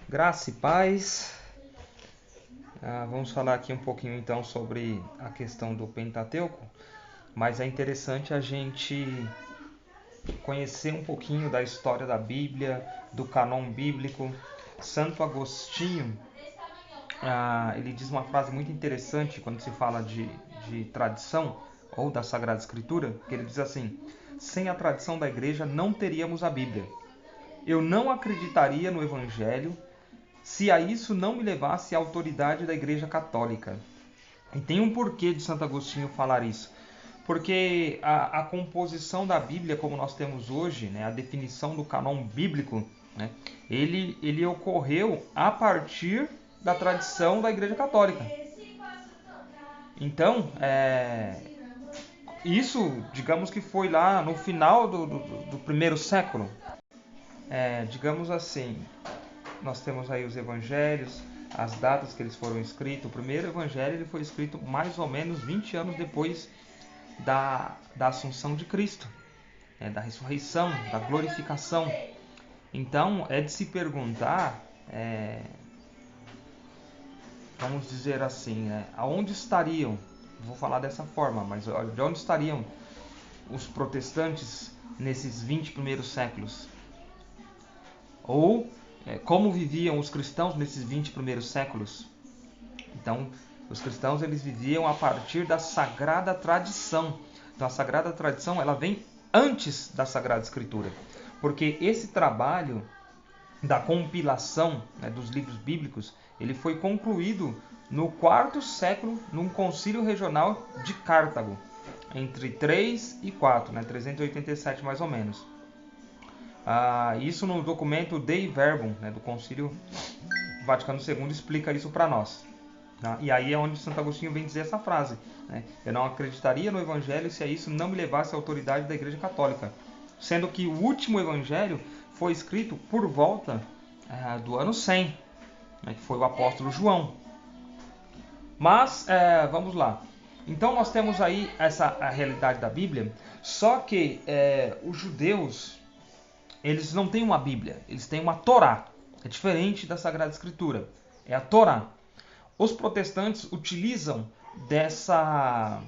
Graça e paz. Vamos falar aqui um pouquinho então sobre a questão do Pentateuco, mas é interessante a gente conhecer um pouquinho da história da Bíblia, do canon bíblico. Santo Agostinho, ele diz uma frase muito interessante quando se fala de tradição ou da Sagrada Escritura, que ele diz assim: sem a tradição da igreja não teríamos a Bíblia. Eu não acreditaria no Evangelho se a isso não me levasse a autoridade da Igreja Católica. E tem um porquê de Santo Agostinho falar isso. Porque a composição da Bíblia, como nós temos hoje, né, a definição do canon bíblico, né, ele ocorreu a partir da tradição da Igreja Católica. Então, isso, digamos que foi lá no final do primeiro século. Digamos assim, nós temos aí os evangelhos, as datas que eles foram escritos. O primeiro evangelho ele foi escrito mais ou menos 20 anos depois da assunção de Cristo, da ressurreição, da glorificação. Então, é de se perguntar, vamos dizer assim, aonde estariam, vou falar dessa forma, mas de onde estariam os protestantes nesses 20 primeiros séculos? Ou como viviam os cristãos nesses 20 primeiros séculos? Então, os cristãos eles viviam a partir da Sagrada Tradição. Então, a Sagrada Tradição ela vem antes da Sagrada Escritura, porque esse trabalho da compilação, dos livros bíblicos, ele foi concluído no quarto século, num concílio regional de Cartago, entre 3 e 4, 387 mais ou menos. Isso no documento Dei Verbum, do Concílio Vaticano II, explica isso para nós. E aí é onde Santo Agostinho vem dizer essa frase: eu não acreditaria no Evangelho se a isso não me levasse a autoridade da Igreja Católica. Sendo que o último Evangelho foi escrito por volta do ano 100, que foi o apóstolo João. Mas, vamos lá. Então nós temos aí a realidade da Bíblia, só que os judeus, eles não têm uma Bíblia, eles têm uma Torá. É diferente da Sagrada Escritura, é a Torá. Os protestantes utilizam dessa,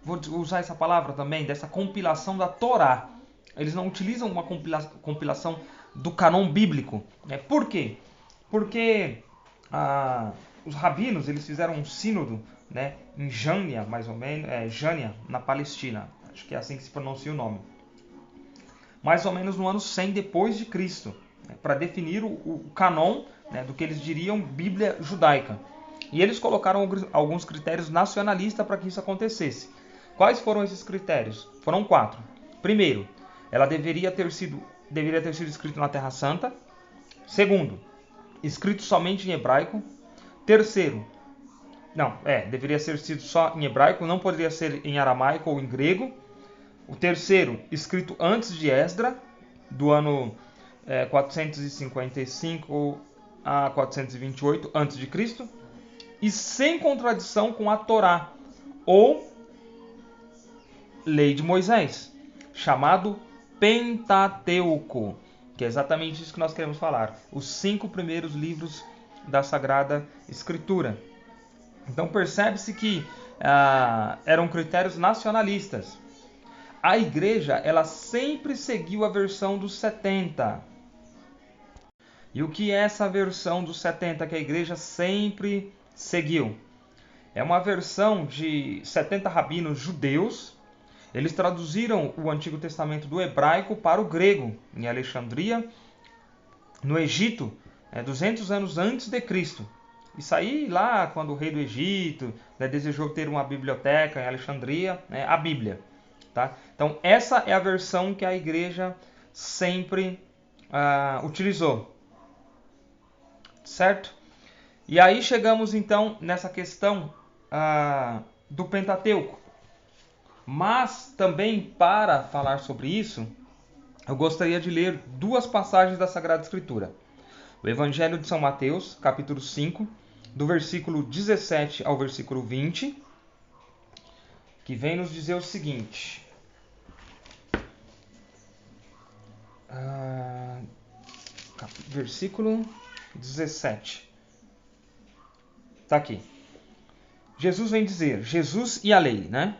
vou usar essa palavra também, dessa compilação da Torá. Eles não utilizam uma compilação do canon bíblico. Por quê? Porque os rabinos eles fizeram um sínodo, em Jânia, mais ou menos, Jânia, na Palestina. Acho que é assim que se pronuncia o nome. Mais ou menos no ano 100 depois de Cristo, para definir o canon, do que eles diriam Bíblia judaica. E eles colocaram alguns critérios nacionalistas para que isso acontecesse. Quais foram esses critérios? Foram 4. Primeiro, ela deveria ter sido escrito na Terra Santa. Segundo, escrito somente em hebraico. Terceiro, deveria ser sido só em hebraico, não poderia ser em aramaico ou em grego. O terceiro, escrito antes de Esdra, do ano 455 a 428 a.C., e sem contradição com a Torá, ou Lei de Moisés, chamado Pentateuco, que é exatamente isso que nós queremos falar, os 5 primeiros livros da Sagrada Escritura. Então percebe-se que eram critérios nacionalistas. A igreja ela sempre seguiu a versão dos 70. E o que é essa versão dos 70 que a igreja sempre seguiu? É uma versão de 70 rabinos judeus. Eles traduziram o Antigo Testamento do hebraico para o grego, em Alexandria, no Egito, 200 anos antes de Cristo. Isso aí lá quando o rei do Egito desejou ter uma biblioteca em Alexandria, a Bíblia. Tá? Então essa é a versão que a igreja sempre utilizou. Certo? E aí chegamos então nessa questão do Pentateuco. Mas também para falar sobre isso, eu gostaria de ler 2 passagens da Sagrada Escritura. O Evangelho de São Mateus, capítulo 5, do versículo 17 ao versículo 20, que vem nos dizer o seguinte. versículo 17. Está aqui. Jesus vem dizer, Jesus e a lei, né?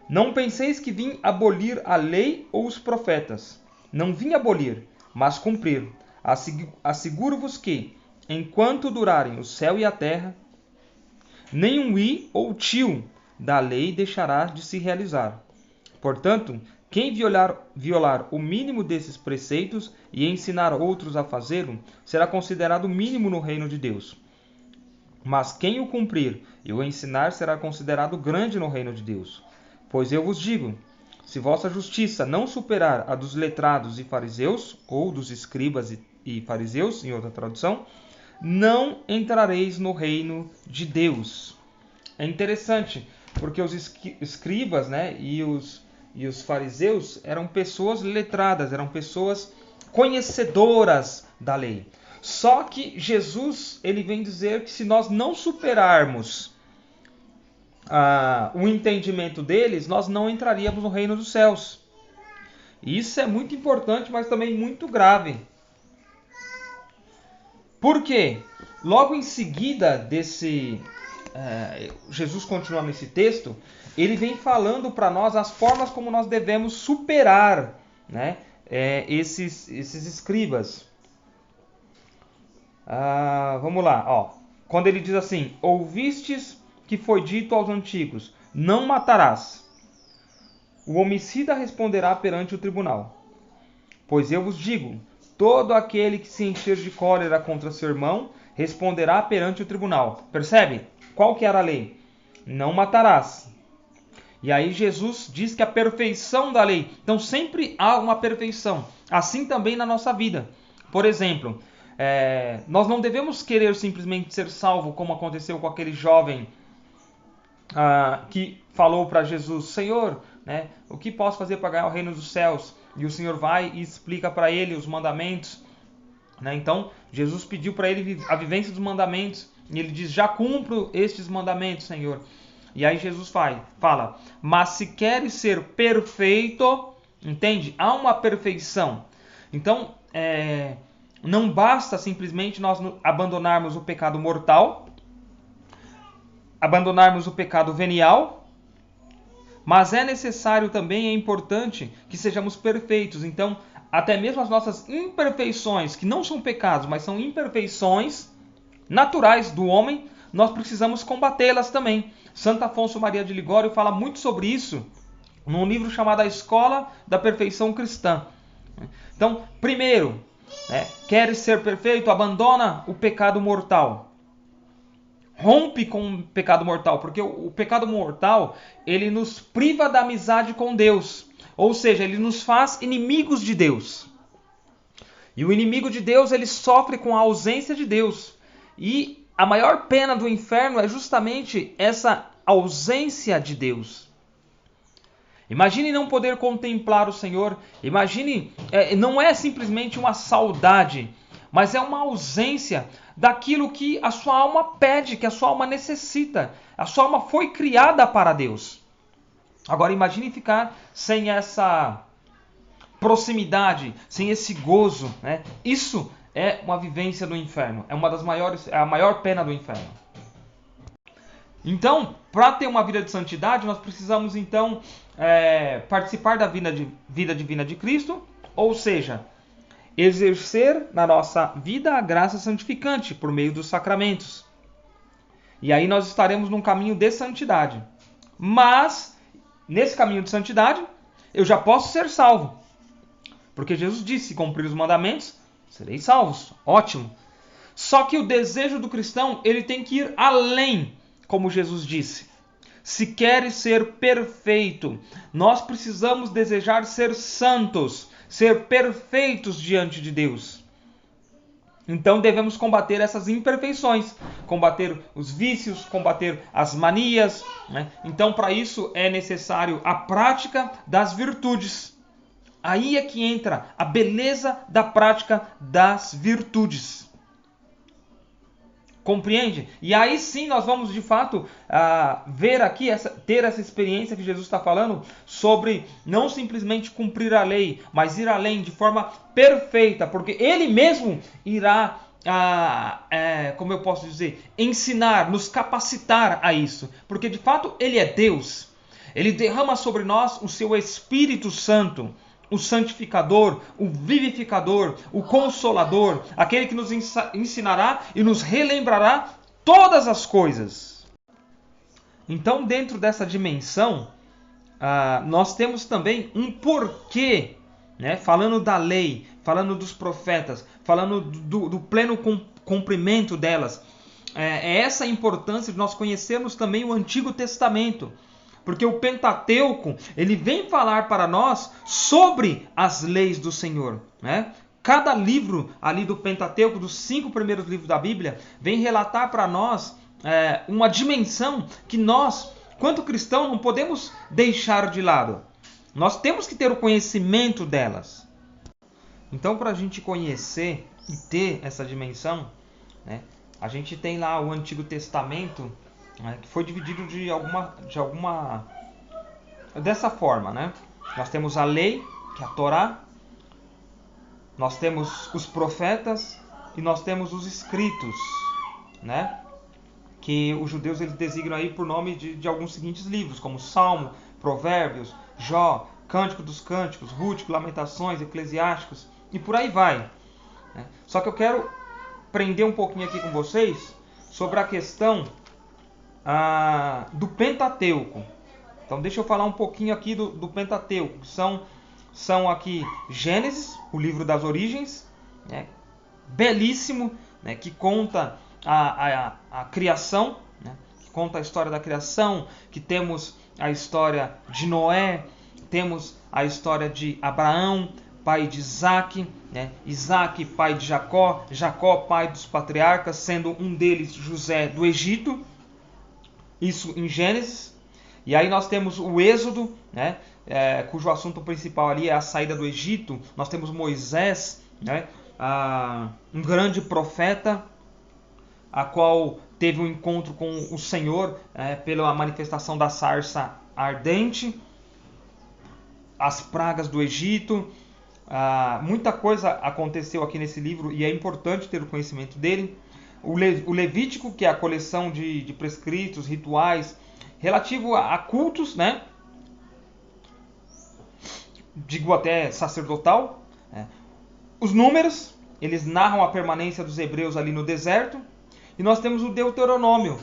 Não penseis que vim abolir a lei ou os profetas. Não vim abolir, mas cumprir. Asseguro-vos que, enquanto durarem o céu e a terra, nenhum i ou tio da lei deixará de se realizar. Portanto, quem violar o mínimo desses preceitos e ensinar outros a fazê-lo, será considerado mínimo no reino de Deus. Mas quem o cumprir e o ensinar será considerado grande no reino de Deus. Pois eu vos digo, se vossa justiça não superar a dos letrados e fariseus, ou dos escribas e fariseus, em outra tradução, não entrareis no reino de Deus. É interessante, porque os escribas, né, e os fariseus eram pessoas letradas, eram pessoas conhecedoras da lei. Só que Jesus, ele vem dizer que se nós não superarmos o entendimento deles, nós não entraríamos no reino dos céus. E isso é muito importante, mas também muito grave. Por quê? Logo em seguida desse... Jesus continua nesse texto, ele vem falando para nós as formas como nós devemos superar, né, esses escribas. Vamos lá, ó. Quando ele diz assim, ouvistes que foi dito aos antigos, não matarás. O homicida responderá perante o tribunal. Pois eu vos digo, todo aquele que se encher de cólera contra seu irmão, responderá perante o tribunal. Percebe? Qual que era a lei? Não matarás. E aí Jesus diz que a perfeição da lei. Então sempre há uma perfeição. Assim também na nossa vida. Por exemplo, nós não devemos querer simplesmente ser salvo, como aconteceu com aquele jovem que falou para Jesus, Senhor, né, o que posso fazer para ganhar o reino dos céus? E o Senhor vai e explica para ele os mandamentos. Né? Então, Jesus pediu para ele a vivência dos mandamentos. E ele diz, já cumpro estes mandamentos, Senhor. E aí Jesus fala, mas se queres ser perfeito, entende? Há uma perfeição. Então, não basta simplesmente nós abandonarmos o pecado mortal, abandonarmos o pecado venial, mas é necessário também, é importante que sejamos perfeitos. Então, até mesmo as nossas imperfeições, que não são pecados, mas são imperfeições naturais do homem, nós precisamos combatê-las também. Santo Afonso Maria de Ligório fala muito sobre isso num livro chamado A Escola da Perfeição Cristã. Então, primeiro, queres ser perfeito? Abandona o pecado mortal. Rompe com o pecado mortal, porque o pecado mortal, ele nos priva da amizade com Deus. Ou seja, ele nos faz inimigos de Deus. E o inimigo de Deus, ele sofre com a ausência de Deus. E a maior pena do inferno é justamente essa ausência de Deus. Imagine não poder contemplar o Senhor. Imagine, não é simplesmente uma saudade, mas é uma ausência daquilo que a sua alma pede, que a sua alma necessita. A sua alma foi criada para Deus. Agora imagine ficar sem essa proximidade, sem esse gozo, né? Isso é uma vivência do inferno. É a maior pena do inferno. Então, para ter uma vida de santidade, nós precisamos então participar da vida divina de Cristo, ou seja, exercer na nossa vida a graça santificante por meio dos sacramentos. E aí nós estaremos num caminho de santidade. Mas, nesse caminho de santidade, eu já posso ser salvo. Porque Jesus disse, se cumprir os mandamentos, sereis salvos. Ótimo. Só que o desejo do cristão, ele tem que ir além, como Jesus disse. Se queres ser perfeito, nós precisamos desejar ser santos, ser perfeitos diante de Deus. Então devemos combater essas imperfeições, combater os vícios, combater as manias, né? Então para isso é necessário a prática das virtudes. Aí é que entra a beleza da prática das virtudes. Compreende? E aí sim nós vamos de fato ver aqui, ter essa experiência que Jesus está falando sobre não simplesmente cumprir a lei, mas ir além de forma perfeita, porque Ele mesmo irá, como eu posso dizer, ensinar, nos capacitar a isso, porque de fato Ele é Deus. Ele derrama sobre nós o seu Espírito Santo, o santificador, o vivificador, o consolador, aquele que nos ensinará e nos relembrará todas as coisas. Então, dentro dessa dimensão, nós temos também um porquê, né? Falando da lei, falando dos profetas, falando do pleno cumprimento delas. É essa a importância de nós conhecermos também o Antigo Testamento. Porque o Pentateuco, ele vem falar para nós sobre as leis do Senhor, né? Cada livro ali do Pentateuco, dos 5 primeiros livros da Bíblia, vem relatar para nós uma dimensão que nós, quanto cristãos, não podemos deixar de lado. Nós temos que ter o conhecimento delas. Então, para a gente conhecer e ter essa dimensão, né, a gente tem lá o Antigo Testamento, que foi dividido dessa forma, né? Nós temos a lei, que é a Torá, nós temos os profetas e nós temos os escritos, né? Que os judeus eles designam aí por nome de alguns seguintes livros, como Salmo, Provérbios, Jó, Cântico dos Cânticos, Rútico, Lamentações, Eclesiásticos e por aí vai, né? Só que eu quero prender um pouquinho aqui com vocês sobre a questão do Pentateuco. Então deixa eu falar um pouquinho aqui do Pentateuco. São aqui Gênesis, o livro das origens, né? Belíssimo, né? Que conta a criação, né? Que conta a história da criação, que temos a história de Noé, temos a história de Abraão, pai de Isaac, né? Isaac, pai de Jacó, Jacó, pai dos patriarcas, sendo um deles José do Egito. Isso em Gênesis. E aí nós temos o Êxodo, né? Cujo assunto principal ali é a saída do Egito. Nós temos Moisés, né? Um grande profeta, a qual teve um encontro com o Senhor pela manifestação da sarça ardente, as pragas do Egito. Muita coisa aconteceu aqui nesse livro e é importante ter o conhecimento dele. O Levítico, que é a coleção de prescritos, rituais, relativo a cultos, né? Digo até sacerdotal. Os Números, eles narram a permanência dos hebreus ali no deserto. E nós temos o Deuteronômio,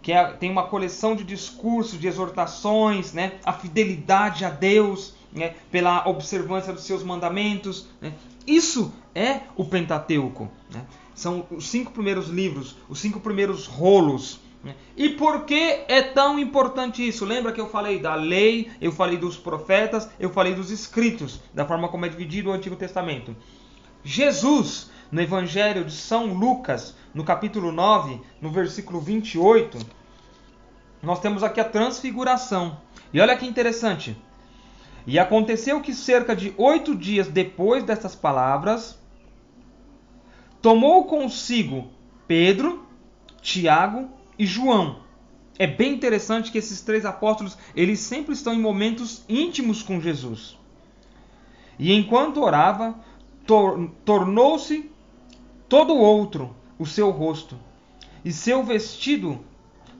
que tem uma coleção de discursos, de exortações, né? A fidelidade a Deus, né? Pela observância dos seus mandamentos, né? Isso é o Pentateuco, né? São os 5 primeiros livros, os 5 primeiros rolos, né? E por que é tão importante isso? Lembra que eu falei da lei, eu falei dos profetas, eu falei dos escritos, da forma como é dividido o Antigo Testamento. Jesus, no Evangelho de São Lucas, no capítulo 9, no versículo 28, nós temos aqui a transfiguração. E olha que interessante. E aconteceu que cerca de 8 dias depois dessas palavras, tomou consigo Pedro, Tiago e João. É bem interessante que esses 3 apóstolos, eles sempre estão em momentos íntimos com Jesus. E enquanto orava, tornou-se todo outro o seu rosto, e seu vestido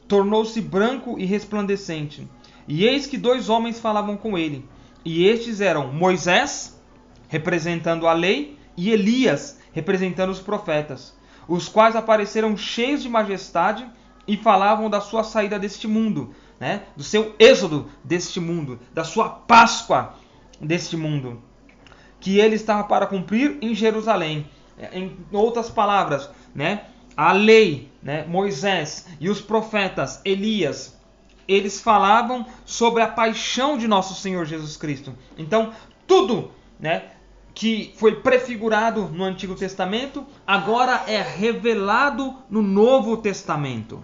tornou-se branco e resplandecente. E eis que 2 homens falavam com ele. E estes eram Moisés, representando a lei, e Elias, representando os profetas, os quais apareceram cheios de majestade e falavam da sua saída deste mundo, né? Do seu êxodo deste mundo, da sua Páscoa deste mundo, que ele estava para cumprir em Jerusalém. Em outras palavras, né? A lei, né? Moisés e os profetas, Elias, eles falavam sobre a paixão de nosso Senhor Jesus Cristo. Então, tudo, né, que foi prefigurado no Antigo Testamento, agora é revelado no Novo Testamento.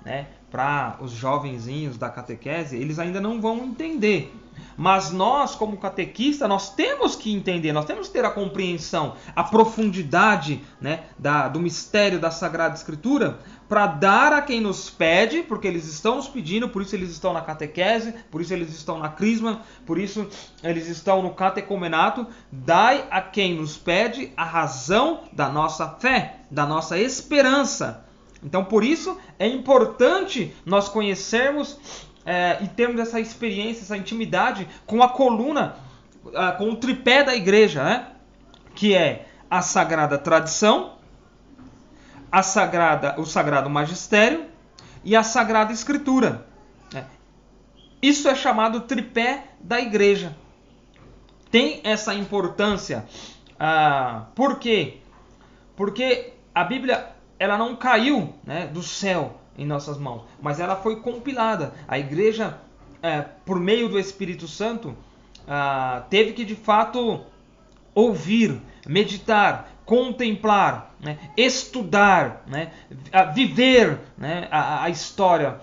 Né, para os jovenzinhos da catequese, eles ainda não vão entender. Mas nós, como catequista, nós temos que entender, nós temos que ter a compreensão, a profundidade, né, do mistério da Sagrada Escritura, para dar a quem nos pede, porque eles estão nos pedindo, por isso eles estão na catequese, por isso eles estão na crisma, por isso eles estão no catecumenato. Dai a quem nos pede a razão da nossa fé, da nossa esperança. Então, por isso é importante nós conhecermos e termos essa experiência, essa intimidade com a coluna, com o tripé da igreja, né? Que é a Sagrada Tradição, o Sagrado Magistério e a Sagrada Escritura. Isso é chamado tripé da igreja. Tem essa importância. Por quê? Porque a Bíblia ela não caiu, né, do céu em nossas mãos, mas ela foi compilada. A igreja, por meio do Espírito Santo, teve que de fato ouvir, meditar, contemplar, né, estudar, né, viver, né, a história,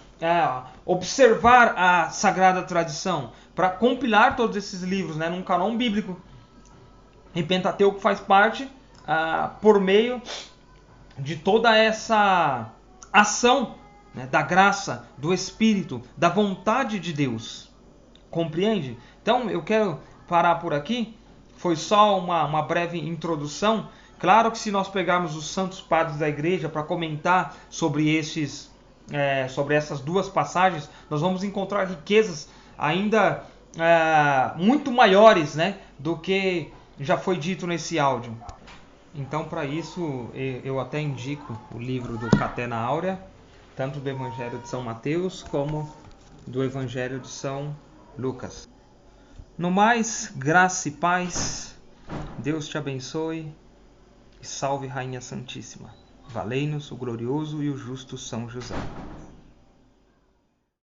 observar a Sagrada Tradição, para compilar todos esses livros, né, num cânon bíblico. E Pentateuco faz parte por meio de toda essa ação, né, da graça, do Espírito, da vontade de Deus. Compreende? Então eu quero parar por aqui. Foi só uma breve introdução. Claro que se nós pegarmos os santos padres da igreja para comentar sobre essas duas passagens, nós vamos encontrar riquezas ainda muito maiores, né, do que já foi dito nesse áudio. Então, para isso, eu até indico o livro do Catena Áurea, tanto do Evangelho de São Mateus como do Evangelho de São Lucas. No mais, graça e paz, Deus te abençoe e salve Rainha Santíssima. Valei-nos o glorioso e o justo São José.